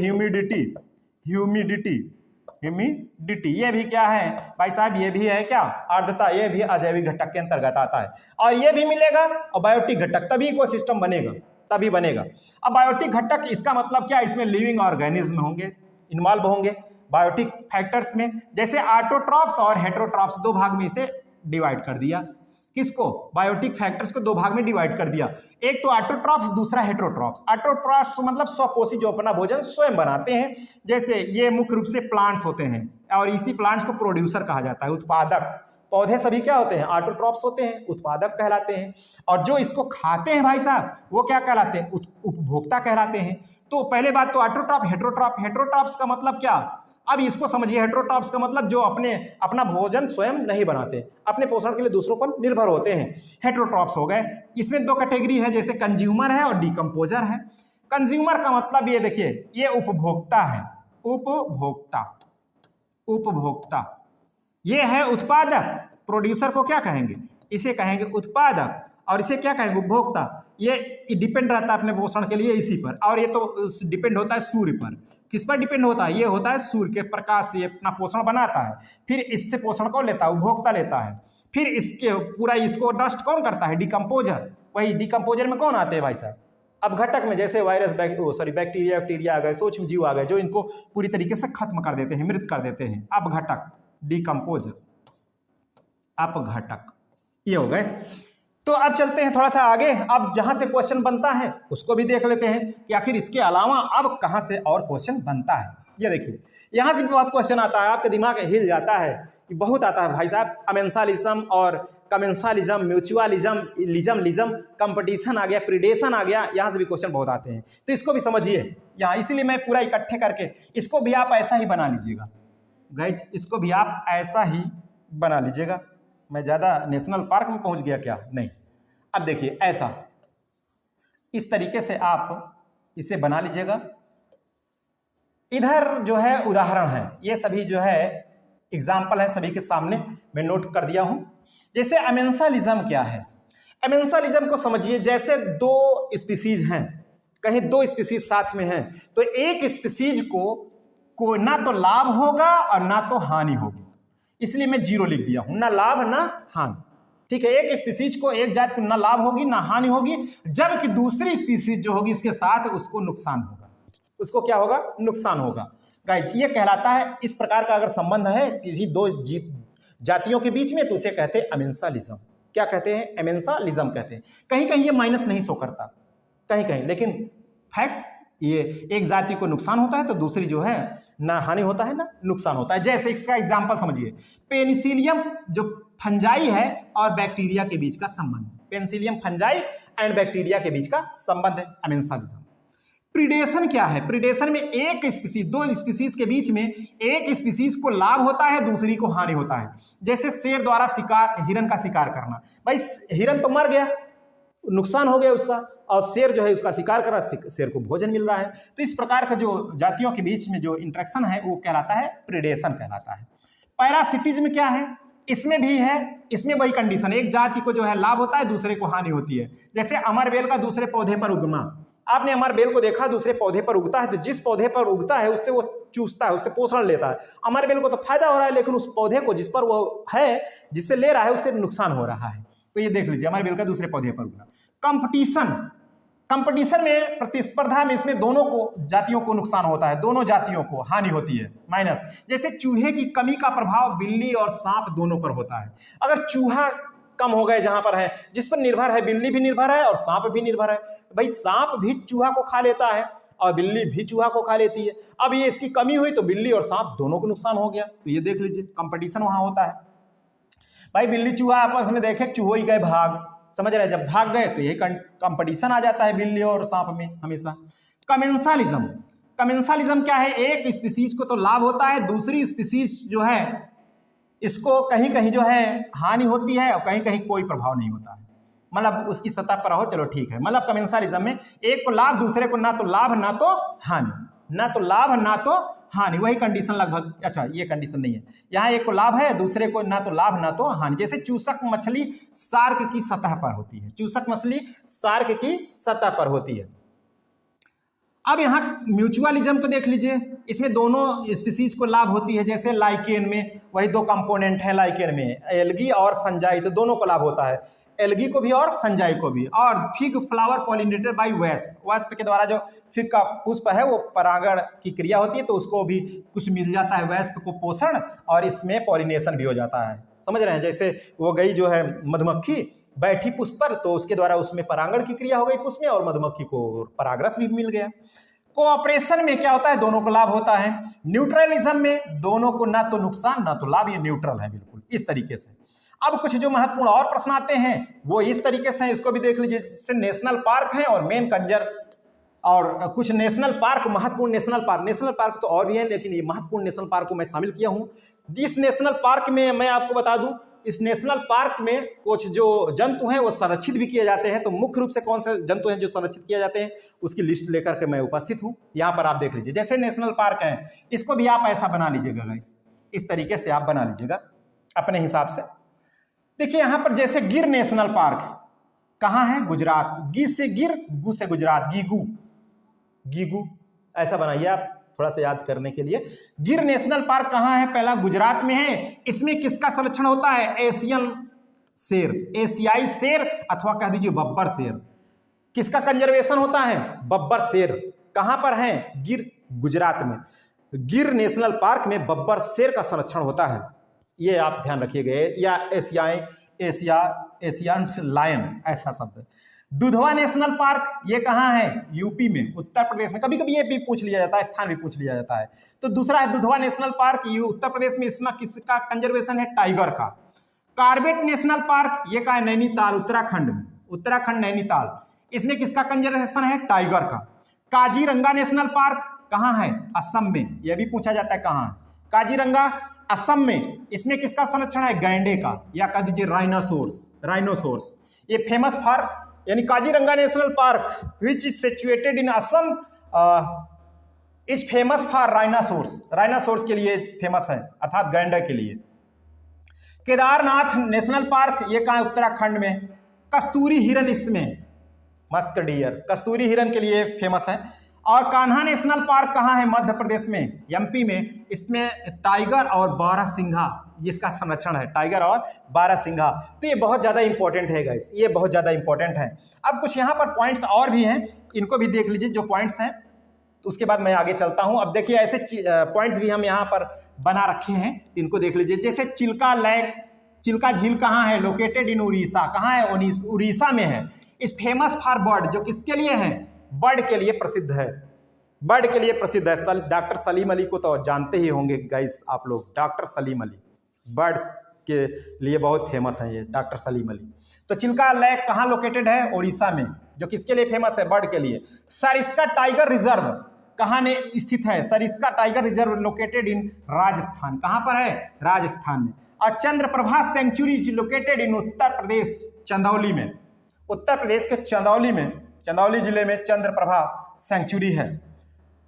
ह्यूमिडिटी ये भी क्या है भाई साहब, ये भी है क्या, आर्द्रता, ये भी अजैविक घटक के अंतर्गत आता है। और ये भी मिलेगा, और बायोटिक घटक, तभी इकोसिस्टम बनेगा, तभी बनेगा। अब बायोटिक घटक इसका मतलब क्या, इसमें लिविंग ऑर्गेनिज्म होंगे, इन्वॉल्व होंगे बायोटिक फैक्टर्स में। जैसे ऑटोट्रॉप्स और हेटेरोट्रॉप्स, 2 भाग में इसे डिवाइड कर दिया। किसको, बायोटिक फैक्टर्स को 2 भाग में डिवाइड कर दिया। एक तो ऑटोट्रॉप्स, दूसरा हेटेरोट्रॉप्स। ऑटोट्रॉप्स मतलब स्वपोषी, जो अपना भोजन स्वयं बनाते हैं। जैसे ये मुख्य रूप से प्लांट्स होते हैं, और इसी प्लांट्स को प्रोड्यूसर कहा जाता है, उत्पादक। पौधे सभी क्या होते हैं, ऑटोट्रॉप्स होते हैं, उत्पादक कहलाते हैं। और जो इसको खाते हैं भाई साहब वो क्या कहलाते हैं, उपभोक्ता कहलाते हैं। तो पहले बात तो ऑटोट्रॉप, हेटेरोट्रॉप। हेटेरोट्रॉप्स का मतलब क्या, अब इसको समझिए। हेटेरोट्रॉप्स का मतलब जो अपना भोजन स्वयं नहीं बनाते, अपने पोषण के लिए दूसरों पर निर्भर होते हैं, हेटेरोट्रॉप्स हो गए। इसमें 2 कैटेगरी है, जैसे कंज्यूमर है और डिकम्पोजर है। कंज्यूमर का मतलब ये देखिए, ये उपभोक्ता है, उपभोक्ता। ये है उत्पादक, प्रोड्यूसर को क्या कहेंगे, इसे कहेंगे उत्पादक, और इसे क्या कहेंगे, उपभोक्ता। ये डिपेंड रहता है अपने पोषण के लिए इसी पर, और ये तो डिपेंड होता है सूर्य पर। किस पर डिपेंड होता है, ये होता है सूर्य के प्रकाश से अपना पोषण बनाता है, फिर इससे पोषण कौन लेता है, उपभोक्ता लेता है। फिर इसके पूरा इसको नष्ट कौन करता है, डिकम्पोजर। वही डिकम्पोजर में कौन आते हैं भाई साहब, अब घटक में जैसे वायरस, बैक्टीरिया आ गए, सूक्ष्म जीव आ गए, जो इनको पूरी तरीके से खत्म कर देते हैं, मृत कर देते हैं। अब घटक, डिकम्पोजर, अपघटक, ये हो गए। तो अब चलते हैं थोड़ा सा आगे। अब जहां से क्वेश्चन बनता है उसको भी देख लेते हैं कि आखिर इसके अलावा अब कहां से और क्वेश्चन बनता है। ये देखिए यहाँ से भी बहुत क्वेश्चन आता है, आपका दिमाग हिल जाता है, बहुत आता है भाई साहब। अमेंसालिज्म और कमेंसालिज्म, म्यूचुअलिज्म, लिज्म, कंपटीशन आ गया, प्रीडेशन आ गया, यहाँ से भी क्वेश्चन बहुत आते हैं। तो इसको भी समझिए यहाँ, इसीलिए मैं पूरा इकट्ठे करके इसको भी आप ऐसा ही बना लीजिएगा गाइज, इसको भी आप ऐसा ही बना लीजिएगा। मैं ज़्यादा नेशनल पार्क में पहुँच गया क्या? नहीं। अब देखिए ऐसा, इस तरीके से आप इसे बना लीजिएगा। इधर जो है उदाहरण है, ये सभी जो है एग्जाम्पल है, सभी के सामने मैं नोट कर दिया हूं। जैसे अमेंसालिज्म क्या है? अमेंसालिज्म को समझिए, जैसे दो स्पीसीज हैं, कहीं दो स्पीसीज साथ में हैं, तो एक स्पीसीज को ना तो लाभ होगा और ना तो हानि होगी, इसलिए मैं 0 लिख दिया हूं, ना लाभ ना हानि। ठीक है, एक स्पीसीज को, एक जात को ना लाभ होगी ना हानि होगी, जबकि दूसरी स्पीसीज जो होगी उसके साथ उसको नुकसान होगा। उसको क्या होगा? नुकसान होगा। गाइज ये कहलाता है, इस प्रकार का अगर संबंध है किसी दो जातियों के बीच में तो उसे कहते हैं अमेंसालिज्म। क्या कहते हैं? अमेंसालिज्म कहते हैं। कहीं कहीं ये माइनस नहीं शो करता, कहीं कहीं, लेकिन फैक्ट ये एक जाति को नुकसान होता है तो दूसरी जो है ना हानि होता है ना नुकसान होता है। जैसे इसका एग्जांपल समझिए, पेनिसिलियम जो फंजाई है और बैक्टीरिया के बीच का संबंध, पेनिसिलियम फंजाई एंड बैक्टीरिया के बीच का संबंध है अमेंसालिज्म। प्रीडेशन क्या है? प्रीडेशन में एक स्पीसीज, दो स्पीसीज के बीच में एक स्पीसीज को लाभ होता है, दूसरी को हानि होता है। जैसे शेर द्वारा शिकार, हिरन का शिकार करना, भाई हिरन तो मर गया, नुकसान हो गया उसका, और शेर जो है उसका शिकार कर रहा है, शेर को भोजन मिल रहा है। तो इस प्रकार का जो जातियों के बीच में जो इंटरेक्शन है वो कहलाता है प्रीडेशन कहलाता है। पैरासिटिज्म क्या है? इसमें भी है, इसमें वही कंडीशन, एक जाति को जो है लाभ होता है, दूसरे को हानि होती है। जैसे अमरबेल का दूसरे पौधे पर उगना, आपने अमरबेल को देखा दूसरे पौधे पर उगता है, तो जिस पौधे पर उगता है उससे वो चूसता है, उससे पोषण लेता है। अमरबेल को तो फायदा हो रहा है, लेकिन उस पौधे को जिस पर वो है, जिससे ले रहा है, उससे नुकसान हो रहा है। तो ये देख लीजिए, अमरबेल का दूसरे पौधे पर उगना। कंपटीशन में, प्रतिस्पर्धा में, इसमें दोनों को, जातियों को नुकसान होता है, दोनों जातियों को हानि होती है, माइनस। जैसे चूहे की कमी का प्रभाव बिल्ली और सांप दोनों पर होता है। अगर चूहा कम हो गए जहां पर है, जिस पर निर्भर है, बिल्ली भी निर्भर है और सांप भी निर्भर है। भाई सांप भी चूहा को खा लेता है और बिल्ली भी चूहा को खा लेती है। अब ये इसकी कमी हुई तो बिल्ली और सांप दोनों को नुकसान हो गया। तो ये देख लीजिए, कंपटीशन वहां होता है। भाई बिल्ली चूहा आपस में देखे, चूहो ही गए भाग, समझ रहे हैं? जब भाग गए तो यही कंपटीशन आ जाता है बिल्ली और सांप में हमेशा। कमेंसालिज्म क्या है? एक स्पीसीज को तो लाभ होता है, दूसरी स्पीसीज जो है इसको कहीं कहीं जो है हानि होती है और कहीं कहीं कोई प्रभाव नहीं होता है, मतलब उसकी सतह पर रहो, चलो ठीक है। मतलब कमेंसालिज्म में एक को लाभ, दूसरे को ना तो लाभ ना तो हानि, ना तो लाभ ना तो हानि, वही कंडीशन लगभग। अच्छा ये कंडीशन नहीं है, यहाँ एक को लाभ है, दूसरे को ना तो लाभ ना तो हानि। जैसे चूसक मछली शार्क की सतह पर होती है, चूसक मछली शार्क की सतह पर होती है। अब यहाँ म्यूचुअलिज्म को देख लीजिए, इसमें दोनों स्पीसीज को लाभ होती है। जैसे लाइकेन में वही दो कंपोनेंट है, लाइकेन में एल्गी और फंजाई, तो दोनों को लाभ होता है, एल्गी को भी और फंजाई को भी। और fig flower pollinated bye wasp, wasp के द्वारा जो फिग का पुष्प है वो परागण की क्रिया होती है, तो उसको भी कुछ मिल जाता है, वेस्प को पोषण, और इसमें पॉलिनेशन भी हो जाता है। समझ रहे हैं? जैसे वो गई जो है मधुमक्खी बैठी पुष्प पर, तो उसके द्वारा उसमें परागण की क्रिया हो गई पुष्प में, और मधुमक्खी को परागरस भी मिल गया। कोऑपरेशन में क्या होता है? दोनों को लाभ होता है। न्यूट्रलिज्म में दोनों को ना तो नुकसान ना तो लाभ, ये न्यूट्रल है बिल्कुल इस तरीके से। अब कुछ जो महत्वपूर्ण और प्रश्न आते हैं वो इस तरीके से हैं, इसको भी देख लीजिए। जैसे नेशनल पार्क है और मेन कंजर, और कुछ नेशनल पार्क, महत्वपूर्ण नेशनल पार्क तो और भी हैं, लेकिन ये महत्वपूर्ण नेशनल पार्क को मैं शामिल किया हूँ। इस नेशनल पार्क में मैं आपको बता दूं, इस नेशनल पार्क में कुछ जो जंतु हैं वो संरक्षित भी किए जाते हैं। तो मुख्य रूप से कौन से जंतु हैं जो संरक्षित किए जाते हैं, उसकी लिस्ट लेकर के मैं उपस्थित हूँ। यहाँ पर आप देख लीजिए, जैसे नेशनल पार्क है, इसको भी आप ऐसा बना लीजिएगा गाइस, इस तरीके से आप बना लीजिएगा अपने हिसाब से। देखिए यहाँ पर जैसे गिर नेशनल पार्क कहाँ है? गुजरात। गी से गिर, गु से गुजरात, गीगू ऐसा बनाइए आप थोड़ा सा याद करने के लिए। गिर नेशनल पार्क कहाँ है? पहला गुजरात में है। इसमें किसका संरक्षण होता है? एशियन शेर, एशियाई शेर अथवा कह दीजिए बब्बर शेर। किसका कंजर्वेशन होता है? बब्बर शेर। कहाँ पर है? गिर, गुजरात में। गिर नेशनल पार्क में बब्बर शेर का संरक्षण होता है, ये आप ध्यान रखिएगा। या एशियन लायन ऐसा शब्द। दुधवा नेशनल पार्क ये कहाँ है? यूपी में, उत्तर प्रदेश में। कभी कभी ये भी पूछ लिया जाता है, स्थान भी पूछ लिया जाता है। तो दूसरा है दुधवा नेशनल पार्क, ये उत्तर प्रदेश में। इसमें किसका कंजर्वेशन है? टाइगर का। कार्बेट नेशनल पार्क ये कहाँ है? नैनीताल, उत्तराखंड में। उत्तराखंड नैनीताल, इसमें किसका कंजर्वेशन है? टाइगर का। काजीरंगा नेशनल पार्क कहाँ है? असम में। यह भी पूछा जाता है कहाँ है? काजीरंगा असम में। इसमें किसका संरक्षण है? गैंडे का, या कह दीजिए राइनोसोर्स। ये फेमस फॉर, यानी Kaziranga national park which is situated in Assam is famous for rhinoceros के लिए फेमस है, अर्थात गैंडे के लिए। केदारनाथ नेशनल पार्क ये कहाँ है? उत्तराखंड में। कस्तूरी हिरन, इसमें मस्क डियर, कस्तूरी हिरन के लिए फेमस है। और कान्हा नेशनल पार्क कहाँ है? मध्य प्रदेश में, एमपी में। इसमें टाइगर और बारहसिंघा, इसका संरक्षण है, टाइगर और बारहसिंघा। तो ये बहुत ज़्यादा इंपॉर्टेंट है गाइस, ये बहुत ज़्यादा इंपॉर्टेंट है। अब कुछ यहाँ पर पॉइंट्स और भी हैं, इनको भी देख लीजिए जो पॉइंट्स हैं, तो उसके बाद मैं आगे चलता हूँ। अब देखिए ऐसे पॉइंट्स भी हम यहाँ पर बना रखे हैं, इनको देख लीजिए। जैसे चिल्का लेक, चिल्का झील कहाँ है? Located in Orissa. कहाँ है? उड़ीसा में है। इस फेमस फॉर बर्ड, जो किसके लिए है? बर्ड के लिए प्रसिद्ध है, बर्ड के लिए प्रसिद्ध है। डॉक्टर सलीम अली को तो जानते ही होंगे गाइस आप लोग, डॉक्टर सलीम अली बर्ड्स के लिए बहुत फेमस है ये डॉक्टर सलीम अली। तो चिल्का लेक कहाँ लोकेटेड है? उड़ीसा में, जो किसके लिए फेमस है? बर्ड के लिए। सरिस्का टाइगर रिजर्व कहाँ ने स्थित है? Sariska tiger reserve located in Rajasthan. कहाँ पर है? राजस्थान में। और Chandraprabha sanctuary located in Uttar Pradesh, Chandauli में। उत्तर प्रदेश के चंदौली में, चंदौली जिले में चंद्रप्रभा सेंचुरी है।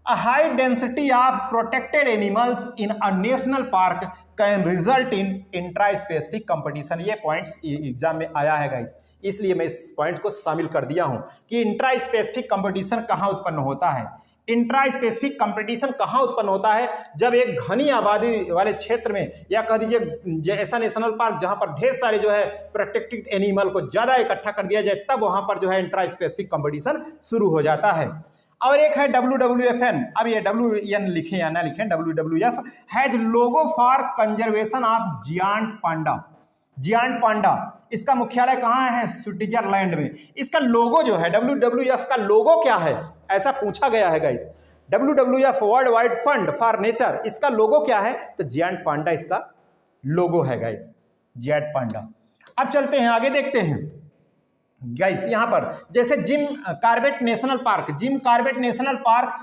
A high density of protected animals in a national park can result in intra specific competition. ये पॉइंट्स एग्जाम में आया है गाइस, इसलिए मैं इस पॉइंट को शामिल कर दिया हूं कि इंट्रा स्पेसिफिक कंपटीशन कहां उत्पन्न होता है। इंट्रा स्पेसिफिक कंपटीशन कहाँ उत्पन्न होता है? जब एक घनी आबादी वाले क्षेत्र में, या कह दीजिए ऐसा नेशनल पार्क जहाँ पर ढेर सारे जो है प्रोटेक्टेड एनिमल को ज़्यादा इकट्ठा कर दिया जाए, तब वहाँ पर जो है इंट्रा स्पेसिफिक कंपटीशन शुरू हो जाता है। और एक है WWFN, अब ये WN लिखें या ना लिखें, WWF has logo for conservation of giant panda. Giant panda, इसका मुख्यालय कहाँ है? स्विट्जरलैंड में। इसका लोगो जो है, WWF का लोगो क्या है, ऐसा पूछा गया है guys. WWF world wide fund for nature, इसका लोगो क्या है? तो जियांट पांडा इसका लोगो है गाइस, जियांट पांडा। अब चलते हैं आगे, देखते हैं गाइस। यहाँ पर जैसे Jim Corbett national park, Jim Corbett national park,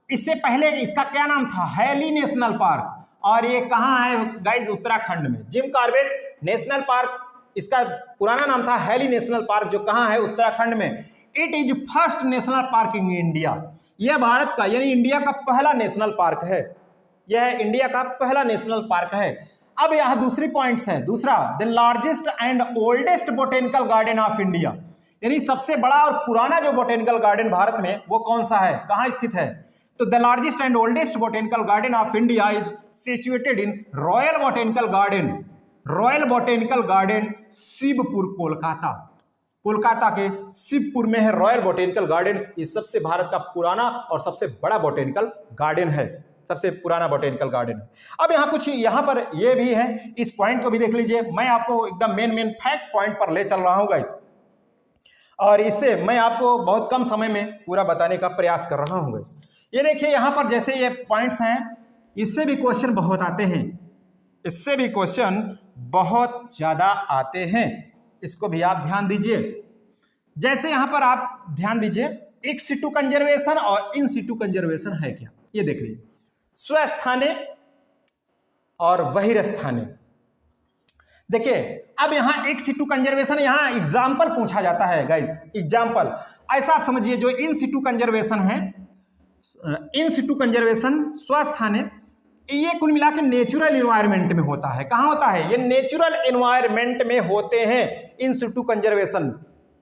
इससे पहले इसका क्या नाम था? Hailey national park. और ये कहाँ है गाइस? उत्तराखंड में। जिम कॉर्बेट नेशनल पार्क, इसका पुराना नाम था हैली नेशनल पार्क, जो कहाँ है? उत्तराखंड में। It is first national park in India, यह भारत का यानी इंडिया का पहला नेशनल पार्क है। यह इंडिया का पहला नेशनल पार्क है। अब यहाँ दूसरी पॉइंट्स है। दूसरा, the largest and oldest botanical garden of India, यानी सबसे बड़ा और पुराना जो बोटेनिकल गार्डन भारत में, वो कौन सा है? कहाँ स्थित है? तो the largest and oldest botanical garden of India is situated in royal botanical garden, royal botanical garden Shivpur, Kolkata. Kolkata के शिवपुर में है रॉयल बोटेनिकल गार्डन। ये सबसे भारत का पुराना और सबसे बड़ा बोटेनिकल गार्डन है, सबसे पुराना बोटेनिकल गार्डन है। अब यहाँ कुछ यहाँ पर ये भी है, इस पॉइंट को भी देख लीजिए। मैं आपको एकदम मेन फैक्ट पॉइंट पर ले चल रहा हूँ गाइस, और इससे मैं आपको बहुत कम समय में पूरा बताने का प्रयास कर रहा हूँ गाइस। ये देखिए यहाँ पर जैसे ये पॉइंट्स हैं, इससे भी क्वेश्चन बहुत आते हैं, इससे भी क्वेश्चन बहुत ज़्यादा आते हैं, इसको भी आप ध्यान दीजिए। जैसे यहाँ पर आप ध्यान दीजिए, इन सिटू कंजर्वेशन और इन सिटू कंजर्वेशन है क्या, ये देख लीजिए। स्वस्थाने और बहिर्स्थाने, देखिए अब यहाँ एक सिटू कंजर्वेशन, यहाँ एग्जाम्पल पूछा जाता है गाइस, एग्जाम्पल ऐसा आप समझिए। जो इन सिटू कंजर्वेशन है, इन सिटू कंजर्वेशन स्वस्थाने, ये कुल मिला के नेचुरल एनवायरनमेंट में होता है। कहाँ होता है? ये नेचुरल एनवायरनमेंट में होते हैं इन सिटू कंजर्वेशन,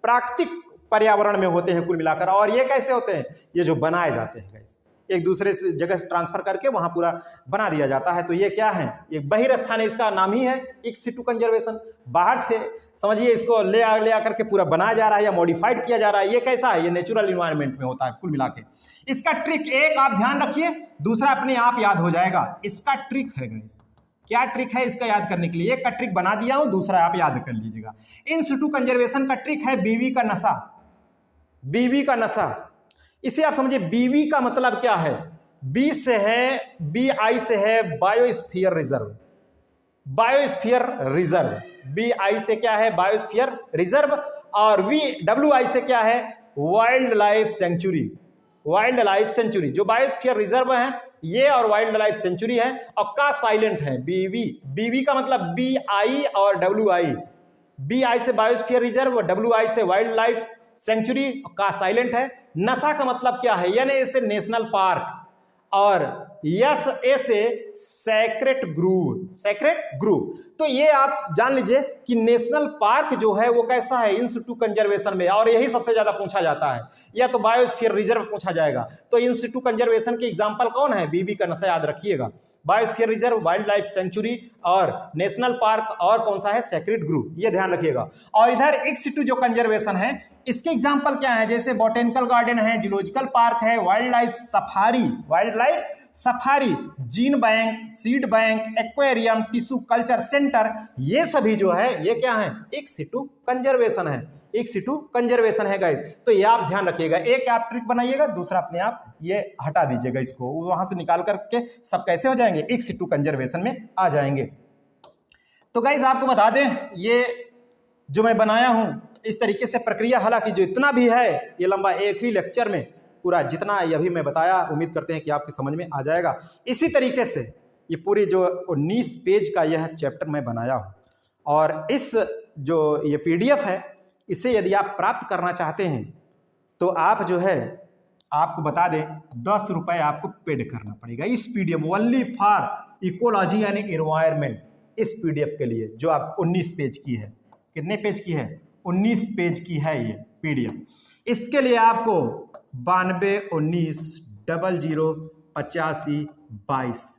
प्राकृतिक पर्यावरण में होते हैं कुल मिलाकर। और ये कैसे होते हैं? ये जो बनाए जाते हैं गाइस, एक दूसरे से जगह से ट्रांसफर करके वहां पूरा बना दिया जाता है। तो ये क्या है? ये बहिर्स्थाने, इसका नाम ही है इन सिटू कंजर्वेशन। बाहर से समझिए इसको ले आ करके पूरा बनाया जा रहा है या मॉडिफाइड किया जा रहा है। ये कैसा है? ये नेचुरल एनवायरनमेंट में होता है कुल मिला के। इसका ट्रिक एक आप ध्यान रखिए, दूसरा अपने आप याद हो जाएगा। इसका ट्रिक है गाइस, क्या ट्रिक है इसका याद करने के लिए? एक का ट्रिक बना दिया हूं, दूसरा आप याद कर लीजिएगा। इन सिटू कंजर्वेशन का ट्रिक है बीवी का नशा। बीवी का नशा, इसे आप समझिए बीवी का मतलब क्या है, बी से है, बी आई से है biosphere reserve, biosphere reserve, B I से क्या है बायोस्फीयर रिजर्व, और वी डब्ल्यू आई से क्या है wildlife sanctuary, wildlife sanctuary. जो बायोस्फीयर रिजर्व है ये और वाइल्ड लाइफ सेंचुरी है, और का साइलेंट है बीवी, बीवी का मतलब बी आई और डब्ल्यू आई, बी आई से बायोस्फीयर रिजर्व, डब्ल्यू आई से वाइल्ड लाइफ सेंचुरी, का साइलेंट है। नशा का मतलब क्या है, यानी इसे नेशनल पार्क, और यस ए से सेक्रेट ग्रूव, सेक्रेट ग्रूव। तो ये आप जान लीजिए कि नेशनल पार्क जो है वो कैसा है, इन सिटू कंजर्वेशन में, और यही सबसे ज्यादा पूछा जाता है, या तो बायोस्फीयर रिजर्व पूछा जाएगा। तो इन सिटू कंजर्वेशन के एग्जांपल कौन है, बीबी का नशा याद रखिएगा, biosphere reserve, wild life sanctuary और नेशनल पार्क, और कौन सा है सेक्रेट ग्रूव, ये ध्यान रखिएगा। और इधर इन सिटू जो कंजर्वेशन है इसके एग्जांपल क्या है, जैसे बॉटेनिकल गार्डन है, जूलॉजिकल पार्क है, wild life safari, wild life safari, gene bank, seed bank, aquarium, tissue culture centre, ये सभी जो है ये क्या है एक सिटू कंजर्वेशन है, एक सिटू कंजर्वेशन है गाइस। तो ये आप ध्यान रखिएगा, एक आप ट्रिक बनाइएगा, दूसरा अपने आप ये हटा दीजिएगा, इसको वहां से निकाल करके सब कैसे हो जाएंगे एक सिटू कंजर्वेशन में आ जाएंगे। तो गाइस आपको बता दें ये जो मैं बनाया हूं इस तरीके से प्रक्रिया, हालांकि जो इतना भी है ये लंबा एक ही लेक्चर में पूरा जितना अभी मैं बताया उम्मीद करते हैं कि आपकी समझ में आ जाएगा। इसी तरीके से ये पूरी जो 19 पेज का यह चैप्टर मैं बनाया हूँ, और इस जो ये पीडीएफ है इसे यदि आप प्राप्त करना चाहते हैं तो आप जो है आपको बता दें 10 रुपये आपको पेड करना पड़ेगा इस पीडीएफ, ओनली फॉर इकोलॉजी यानी एनवायरमेंट, इस पीडीएफ के लिए जो आप 19 पेज की है। कितने पेज की है 19 पेज की है ये पीडीएफ। इसके लिए आपको 9219008522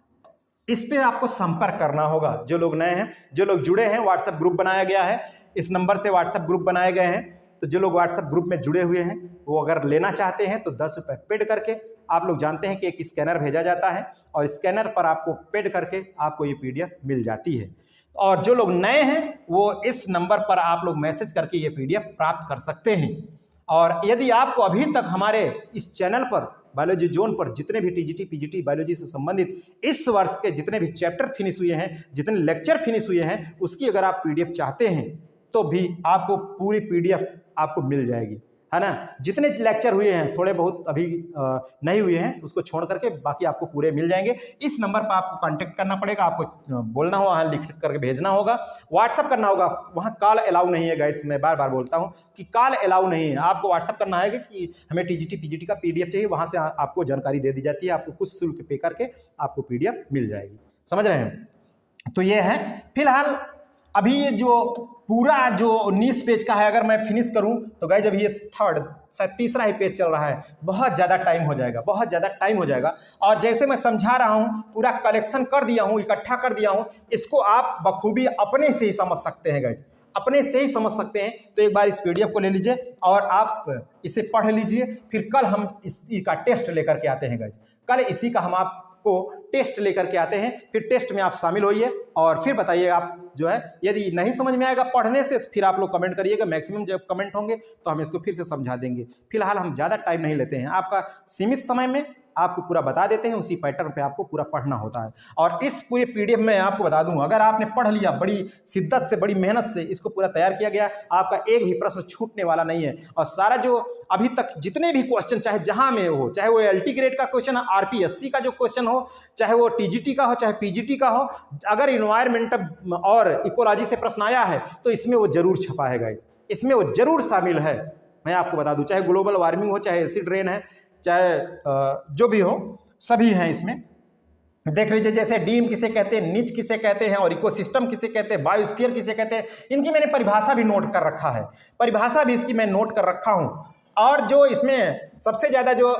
इस पे आपको संपर्क करना होगा। जो लोग नए हैं, जो लोग जुड़े हैं, व्हाट्सएप ग्रुप बनाया गया है, इस नंबर से व्हाट्सएप ग्रुप बनाए गए हैं, तो जो लोग व्हाट्सएप ग्रुप में जुड़े हुए हैं वो अगर लेना चाहते हैं तो 10 रुपये पेड करके, आप लोग जानते हैं कि एक स्कैनर भेजा जाता है और स्कैनर पर आपको पेड करके आपको ये पीडीएफ मिल जाती है। और जो लोग नए हैं वो इस नंबर पर आप लोग मैसेज करके ये पीडीएफ प्राप्त कर सकते हैं। और यदि आपको अभी तक हमारे इस चैनल पर बायोलॉजी जोन पर जितने भी टीजीटी पीजीटी बायोलॉजी से संबंधित इस वर्ष के जितने भी चैप्टर फिनिश हुए हैं, जितने लेक्चर फिनिश हुए हैं, उसकी अगर आप पीडीएफ चाहते हैं तो भी आपको पूरी पीडीएफ आपको मिल जाएगी, है ना। जितने लेक्चर हुए हैं, थोड़े बहुत अभी नहीं हुए हैं, उसको छोड़ करके बाकी आपको पूरे मिल जाएंगे। इस नंबर पर आपको कांटेक्ट करना पड़ेगा, आपको बोलना होगा, वहाँ लिख करके भेजना होगा, व्हाट्सअप करना होगा। वहाँ कॉल अलाउ नहीं है गाइस, मैं बार बार बोलता हूँ कि कॉल अलाउ नहीं है। आपको व्हाट्सअप करना है कि हमें टीजीटी पीजीटी का पीडीएफ चाहिए, वहाँ से आपको जानकारी दे दी जाती है, आपको कुछ शुल्क पे करके आपको पीडीएफ मिल जाएगी। समझ रहे हैं। तो ये है फिलहाल अभी ये जो पूरा जो 19 पेज का है, अगर मैं फिनिश करूं तो गाइस जब ये थर्ड शायद तीसरा ही पेज चल रहा है, बहुत ज़्यादा टाइम हो जाएगा, बहुत ज़्यादा टाइम हो जाएगा। और जैसे मैं समझा रहा हूं, पूरा कलेक्शन कर दिया हूं, इकट्ठा कर दिया हूं, इसको आप बखूबी अपने से ही समझ सकते हैं गाइस, अपने से ही समझ सकते हैं। तो एक बार इस पीडीएफ को ले लीजिए और आप इसे पढ़ लीजिए, फिर कल हम इसी का टेस्ट लेकर के आते हैं गाइस, कल इसी का हम आपको टेस्ट लेकर के आते हैं। फिर टेस्ट में आप शामिल होइए और फिर बताइए आप जो है, यदि नहीं समझ में आएगा पढ़ने से तो फिर आप लोग कमेंट करिएगा, मैक्सिमम जब कमेंट होंगे तो हम इसको फिर से समझा देंगे। फिलहाल हम ज़्यादा टाइम नहीं लेते हैं, आपका सीमित समय में आपको पूरा बता देते हैं, उसी पैटर्न पे आपको पूरा पढ़ना होता है। और इस पूरे पीडीएफ में आपको बता दूं, अगर आपने पढ़ लिया, बड़ी शिद्दत से, बड़ी मेहनत से इसको पूरा तैयार किया गया, आपका एक भी प्रश्न छूटने वाला नहीं है। और सारा जो अभी तक जितने भी क्वेश्चन, चाहे जहां में हो, चाहे वो एलटी ग्रेड का क्वेश्चन है, आरपीएससी का जो क्वेश्चन हो, चाहे वो टीजीटी का हो, चाहे पीजीटी का हो, अगर इन्वायरमेंट और इकोलॉजी से प्रश्न आया है तो इसमें वो जरूर छपा है गाइस, इसमें वो जरूर शामिल है। मैं आपको बता दूं, चाहे ग्लोबल वार्मिंग हो, चाहे एसिड रेन है, चाहे जो भी हो, सभी हैं इसमें। देख लीजिए, जैसे डीम किसे कहते हैं, निच किसे कहते हैं, और इकोसिस्टम किसे कहते हैं, बायोस्फीयर किसे कहते हैं, इनकी मैंने परिभाषा भी नोट कर रखा है, परिभाषा भी इसकी मैं नोट कर रखा हूं। और जो इसमें सबसे ज़्यादा जो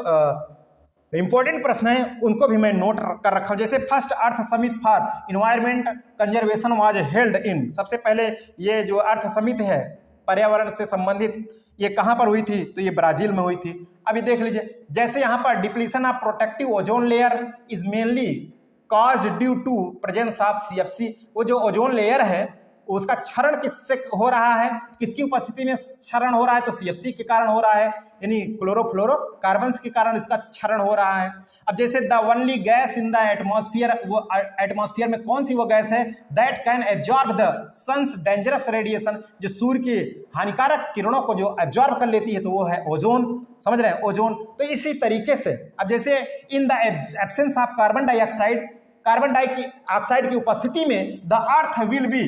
इंपॉर्टेंट प्रश्न है उनको भी मैं नोट कर रखा हूं। जैसे first earth summit for environment conservation was held in, सबसे पहले ये जो अर्थ समिति है पर्यावरण से संबंधित, ये कहाँ पर हुई थी, तो ये ब्राजील में हुई थी। अभी देख लीजिए, जैसे यहाँ पर depletion of protective ozone layer is mainly caused due to presence of CFC, वो जो ओजोन लेयर है उसका क्षरण किससे हो रहा है, किसकी उपस्थिति में क्षरण हो रहा है, तो CFC के कारण हो रहा है, यानी क्लोरोफ्लोरोकार्बन्स के कारण इसका क्षरण हो रहा है। अब जैसे the only gas in the atmosphere, वो एटमॉस्फेयर में कौन सी वो गैस है, that can absorb the sun's dangerous radiation, जो सूर्य की हानिकारक किरणों को जो एब्जॉर्ब कर लेती है, तो वो है ओजोन। समझ रहे हैं, ओजोन। तो इसी तरीके से अब जैसे in the absence of carbon dioxide, carbon dioxide की उपस्थिति में द अर्थ विल बी,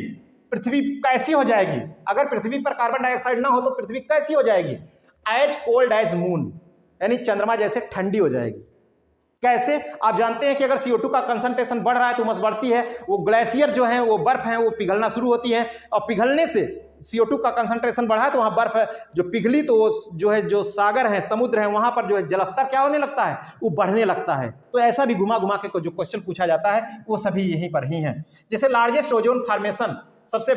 पृथ्वी कैसी हो जाएगी, अगर पृथ्वी पर कार्बन डाइऑक्साइड ना हो तो पृथ्वी कैसी हो जाएगी, एज कोल्ड एज मून, यानी चंद्रमा जैसे ठंडी हो जाएगी। कैसे, आप जानते हैं कि अगर CO2 का कंसंट्रेशन बढ़ रहा है तो उमस बढ़ती है, वो ग्लेशियर जो है, वो बर्फ है, वो पिघलना शुरू होती है, और पिघलने से CO2 का कंसंट्रेशन बढ़ा है तो वहाँ बर्फ जो पिघली तो वो जो है, जो सागर है, समुद्र है, वहाँ पर जो है जलस्तर क्या होने लगता है, वो बढ़ने लगता है। तो ऐसा भी घुमा घुमा के जो क्वेश्चन पूछा जाता है वो सभी यहीं पर ही है। जैसे लार्जेस्ट ओजोन फॉर्मेशन, सबसे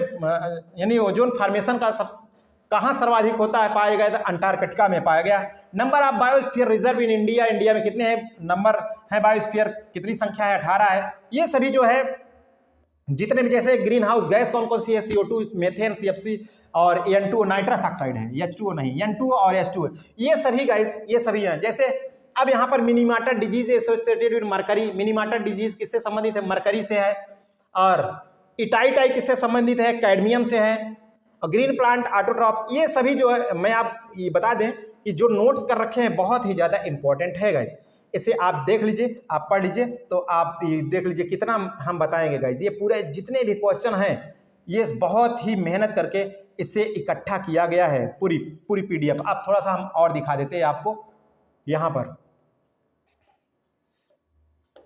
यानी ओजोन फॉर्मेशन का कहाँ सर्वाधिक होता है, पाया गया था अंटार्कटिका में पाया गया। Number of biosphere reserve in India, India में कितने हैं नंबर है बायोस्फीयर, कितनी संख्या है, 18 है। ये सभी जो है जितने भी, जैसे ग्रीन हाउस गैस कौन कौन सी है, CO2, मेथेन, CFC और N2 नाइट्रस ऑक्साइड है, H2O नहीं, N2 और H2O, ये सभी गाइस, ये सभी हैं। जैसे अब यहाँ पर Minamata disease associated with mercury, Minamata disease किससे संबंधित है, मरकरी से है। और इटाइटाई किससे संबंधित है, कैडमियम से है। और ग्रीन प्लांट ऑटोट्रॉप्स, ये सभी जो है, मैं आप ये बता दें कि जो नोट्स कर रखे हैं बहुत ही ज़्यादा इंपॉर्टेंट है गाइस, इसे आप देख लीजिए, आप पढ़ लीजिए, तो आप ये देख लीजिए कितना हम बताएंगे गाइस। ये पूरे जितने भी क्वेश्चन हैं ये बहुत ही मेहनत करके इसे इकट्ठा किया गया है, पूरी PDF। आप थोड़ा सा हम और दिखा देते हैं आपको, यहाँ पर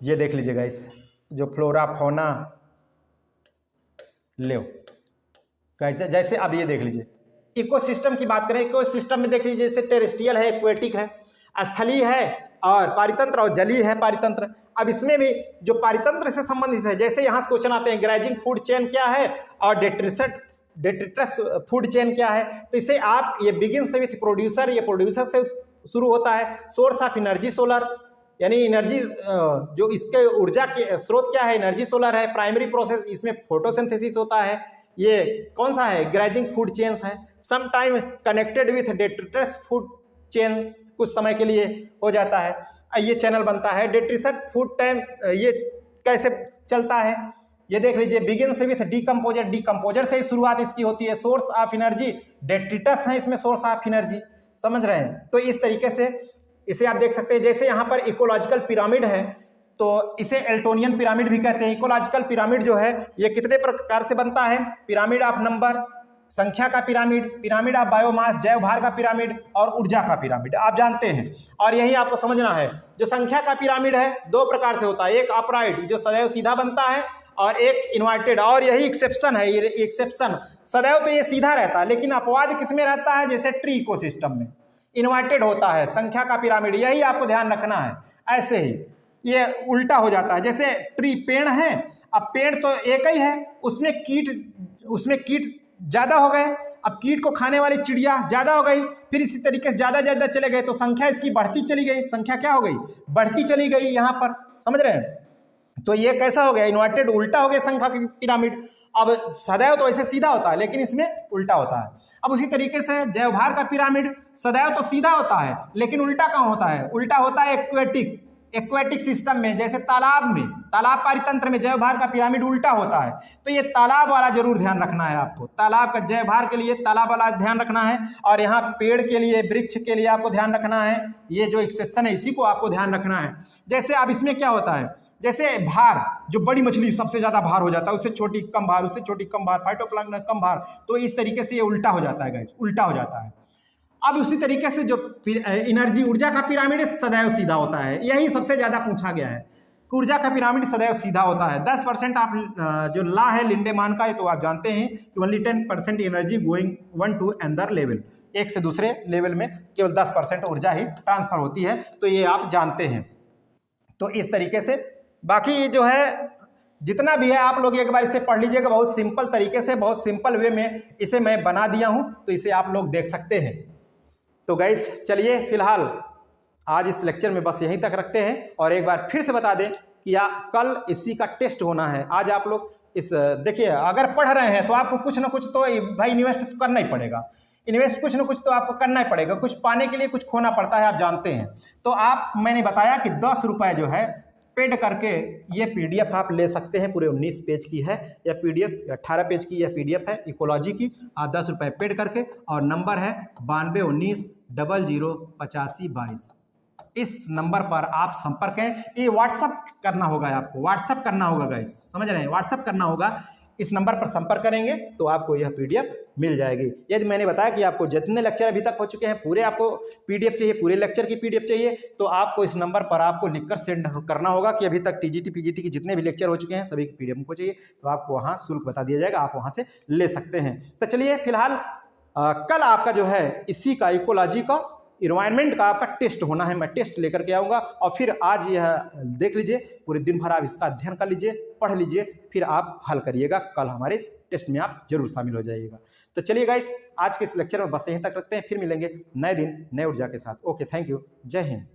ये देख लीजिए गाइस, जो फ्लोरा फौना ले कैसे, जैसे अब ये देख लीजिए इकोसिस्टम की बात करें, इकोसिस्टम में देख लीजिए जैसे टेरेस्ट्रियल है, एक्वेटिक है, स्थलीय है, और पारितंत्र और जलीय है पारितंत्र। अब इसमें भी जो पारितंत्र से संबंधित है, जैसे यहाँ से क्वेश्चन आते हैं ग्राइजिंग फूड चेन क्या है और डेट्रिटस फूड चेन क्या है, तो इसे आप, ये बिगिंस विथ प्रोड्यूसर, ये प्रोड्यूसर से शुरू होता है। सोर्स ऑफ एनर्जी सोलर, यानी एनर्जी जो इसके ऊर्जा के स्रोत क्या है, एनर्जी सोलर है। प्राइमरी प्रोसेस, इसमें फोटोसिंथेसिस होता है। ये कौन सा है, ग्राइजिंग फूड चेन्स है। Some time connected with detritus food chain, कुछ समय के लिए हो जाता है, ये चैनल बनता है। डेट्रिटस फूड टाइम ये कैसे चलता है, ये देख लीजिए, बिगिंस विथ डीकम्पोजर, डीकम्पोजर से ही शुरुआत इसकी होती है। सोर्स ऑफ एनर्जी, डेट्रिटस है इसमें सोर्स ऑफ एनर्जी, समझ रहे हैं। तो इस तरीके से इसे आप देख सकते हैं। जैसे यहाँ पर इकोलॉजिकल पिरामिड है तो इसे एल्टोनियन पिरामिड भी कहते हैं। इकोलॉजिकल पिरामिड जो है ये कितने प्रकार से बनता है, पिरामिड ऑफ नंबर, संख्या का पिरामिड, पिरामिड ऑफ बायोमास, जैव भार का पिरामिड, और ऊर्जा का पिरामिड, आप जानते हैं। और यही आपको समझना है, जो संख्या का पिरामिड है दो प्रकार से होता है, एक अपराइट जो सदैव सीधा बनता है, और एक इन्वर्टेड। और यही एक्सेप्शन है, ये एक्सेप्शन, सदैव तो ये सीधा रहता है, लेकिन अपवाद किसमें रहता है, जैसे ट्री इकोसिस्टम में इन्वर्टेड होता है संख्या का पिरामिड, यही आपको ध्यान रखना है। ऐसे ही ये उल्टा हो जाता है, जैसे ट्री पेड़ है, अब पेड़ तो एक ही है, उसमें कीट ज्यादा हो गए, अब कीट को खाने वाली चिड़िया ज्यादा हो गई, फिर इसी तरीके से ज्यादा चले गए, तो संख्या इसकी बढ़ती चली गई, संख्या क्या हो गई, बढ़ती चली गई यहाँ पर, समझ रहे हैं। तो ये कैसा हो गया, इन्वर्टेड, उल्टा हो गया संख्या की पिरामिड। अब सदैव तो ऐसे सीधा होता है, लेकिन इसमें उल्टा होता है। अब उसी तरीके से जैवभार का पिरामिड सदैव तो सीधा होता है, लेकिन उल्टा कहाँ होता है, उल्टा होता है एक्वेटिक सिस्टम में, जैसे तालाब में, तालाब पारितंत्र में जैवभार का पिरामिड उल्टा होता है। तो ये तालाब वाला जरूर ध्यान रखना है आपको, तालाब का जैवभार के लिए तालाब वाला ध्यान रखना है, और यहाँ पेड़ के लिए, वृक्ष के लिए आपको ध्यान रखना है, ये जो एक्सेप्शन है इसी को आपको ध्यान रखना है। जैसे अब इसमें क्या होता है, जैसे भार, जो बड़ी मछली सबसे ज्यादा भार हो जाता है, उससे छोटी कम भार, उससे छोटी कम भार, फाइटोप्लैंक्टन कम भार, तो इस तरीके से ये उल्टा हो जाता है गाइस, उल्टा हो जाता है। अब उसी तरीके से जो एनर्जी, ऊर्जा का पिरामिड सदैव सीधा होता है, यही सबसे ज्यादा पूछा गया है, ऊर्जा का पिरामिड सदैव सीधा होता है। 10% आप जो ला है लिंडेमान का, ये तो आप जानते हैं कि only 10% energy going one two another level, एक से दूसरे लेवल में केवल 10% ऊर्जा ही ट्रांसफर होती है, तो ये आप जानते हैं। तो इस तरीके से बाकी जो है जितना भी है आप लोग एक बार इसे पढ़ लीजिएगा, बहुत सिंपल तरीके से, बहुत सिंपल वे में इसे मैं बना दिया हूं, तो इसे आप लोग देख सकते हैं। तो गाइस चलिए फिलहाल आज इस लेक्चर में बस यहीं तक रखते हैं, और एक बार फिर से बता दें कि कल इसी का टेस्ट होना है। आज आप लोग इस देखिए, अगर पढ़ रहे हैं तो आपको कुछ ना कुछ तो भाई इन्वेस्ट तो करना ही पड़ेगा। इन्वेस्ट कुछ ना कुछ तो आपको करना ही पड़ेगा, कुछ पाने के लिए कुछ खोना पड़ता है, आप जानते हैं। तो आप, मैंने बताया कि 10 रुपये जो है पेड करके ये पीडीएफ आप ले सकते हैं। पूरे 19 पेज की है यह पीडीएफ, 18 पेज की यह पीडीएफ है इकोलॉजी की। आप 10 रुपये पेड करके, और नंबर है 9219008522। इस नंबर पर आप संपर्क करें। ये व्हाट्सअप करना होगा, आपको व्हाट्सअप करना होगा गाइस, समझ रहे हैं, व्हाट्सअप करना होगा। इस नंबर पर संपर्क करेंगे तो आपको यह पीडीएफ मिल जाएगी। यदि मैंने बताया कि आपको जितने लेक्चर अभी तक हो चुके हैं पूरे आपको पीडीएफ चाहिए, पूरे लेक्चर की पीडीएफ चाहिए, तो आपको इस नंबर पर आपको लिखकर सेंड करना होगा कि अभी तक टीजीटी पीजीटी की जितने भी लेक्चर हो चुके हैं सभी की पीडीएफ को चाहिए, तो आपको वहाँ शुल्क बता दिया जाएगा, आप वहाँ से ले सकते हैं। तो चलिए फिलहाल कल आपका जो है इसी का इकोलॉजी का इन्वायरमेंट का आपका टेस्ट होना है, मैं टेस्ट लेकर के आऊँगा। और फिर आज यह देख लीजिए, पूरे दिन भर आप इसका अध्ययन कर लीजिए, पढ़ लीजिए, फिर आप हल करिएगा। कल हमारे इस टेस्ट में आप जरूर शामिल हो जाइएगा। तो चलिए गाइस, आज के इस लेक्चर में बस यहीं तक रखते हैं, फिर मिलेंगे नए दिन नए ऊर्जा के साथ। ओके, थैंक यू, जय हिंद।